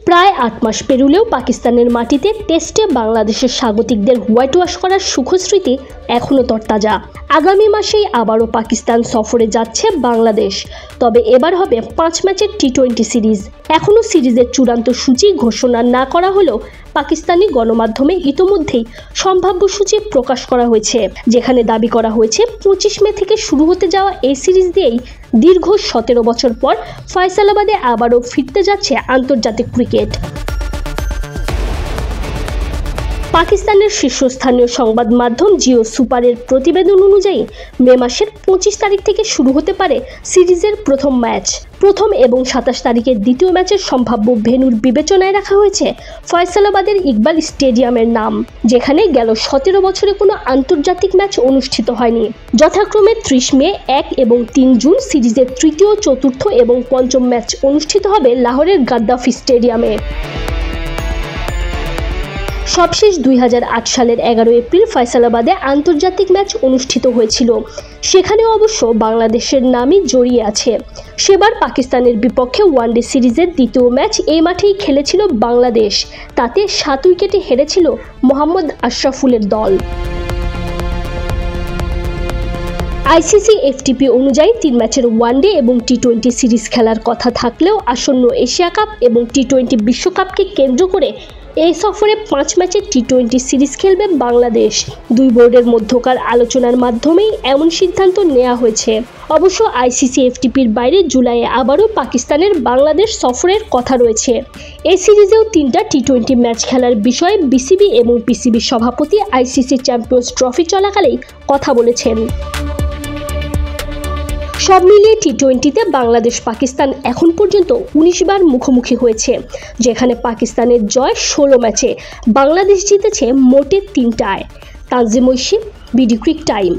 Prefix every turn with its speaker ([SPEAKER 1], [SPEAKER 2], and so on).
[SPEAKER 1] প্রায় ৮ মাস পেরুলেও পাকিস্তানের মাটিতে টেস্টে বাংলাদেশের স্বাগতিকদের হোয়াইট ওয়াশ করার সুখস্মৃতি এখনও তরতাজা। আগামী মাসেই আবারও পাকিস্তান সফরে যাচ্ছে বাংলাদেশ, তবে এবার হবে 5 ম্যাচের টি-20 সিরিজ। এখনও সিরিজের চূড়ান্ত সূচি ঘোষণা না করা হলেও পাকিস্তানি গণমাধ্যমে ইতোমধ্যেই সম্ভাব্য সূচি প্রকাশ করা হয়েছে, যেখানে দাবি করা হয়েছে 25 মে থেকে শুরু হতে যাওয়া এই সিরিজ দিয়েই দীর্ঘ 17 বছর পর ফয়সালাবাদে আবারও ফিরতে যাচ্ছে আন্তর্জাতিক ক্রিকেট। পাকিস্তানের শীর্ষস্থানীয় সংবাদ মাধ্যম জিও সুপারের প্রতিবেদন অনুযায়ী মে মাসের 25 তারিখ থেকে শুরু হতে পারে সিরিজের প্রথম ম্যাচ। প্রথম এবং 27 তারিখের দ্বিতীয় ম্যাচের সম্ভাব্য ভেন্যুর বিবেচনায় রাখা হয়েছে ফয়সালাবাদের ইকবাল স্টেডিয়ামের নাম, যেখানে গেল 17 বছরে কোনো আন্তর্জাতিক ম্যাচ অনুষ্ঠিত হয়নি। যথাক্রমে 30 মে, 1 এবং 3 জুন সিরিজের তৃতীয়, চতুর্থ এবং পঞ্চম ম্যাচ অনুষ্ঠিত হবে লাহোরের গাদ্দাফি স্টেডিয়ামে। সবশেষ 2008 সালের 11 এপ্রিল ফয়সালাবাদে আন্তর্জাতিক ম্যাচ অনুষ্ঠিত হয়েছিল। সেখানেও অবশ্য বাংলাদেশের নামই জড়িয়ে আছে। সেবার পাকিস্তানের বিপক্ষে ওয়ানডে সিরিজের দ্বিতীয় ম্যাচ এই মাঠেই খেলেছিল বাংলাদেশ। তাতে 7 উইকেটে হেরেছিল মোহাম্মদ আশরাফুলের দল। আইসিসি এফটিপি অনুযায়ী 3 ম্যাচের ওয়ানডে এবং টি-20 সিরিজ খেলার কথা থাকলেও আসন্ন এশিয়া কাপ এবং টি-20 বিশ্বকাপকে কেন্দ্র করে এই সফরে 5 ম্যাচের টি-20 সিরিজ খেলবে বাংলাদেশ। দুই বোর্ডের মধ্যকার আলোচনার মাধ্যমেই এমন সিদ্ধান্ত নেওয়া হয়েছে। অবশ্য আইসিসি এফটিপির বাইরে জুলাইয়ে আবারও পাকিস্তানের বাংলাদেশ সফরের কথা রয়েছে। এই সিরিজেও 3টা টি-20 ম্যাচ খেলার বিষয়ে বিসিবি এবং পিসিবির সভাপতি আইসিসি চ্যাম্পিয়ন্স ট্রফি চলাকালেই কথা বলেছেন। সব মিলিয়ে টি-20তে বাংলাদেশ পাকিস্তান এখন পর্যন্ত 19 বার মুখোমুখি হয়েছে, যেখানে পাকিস্তানের জয় 16 ম্যাচে, বাংলাদেশ জিতেছে মোটে 3টায়। Tanzim Oishi, BD cric time.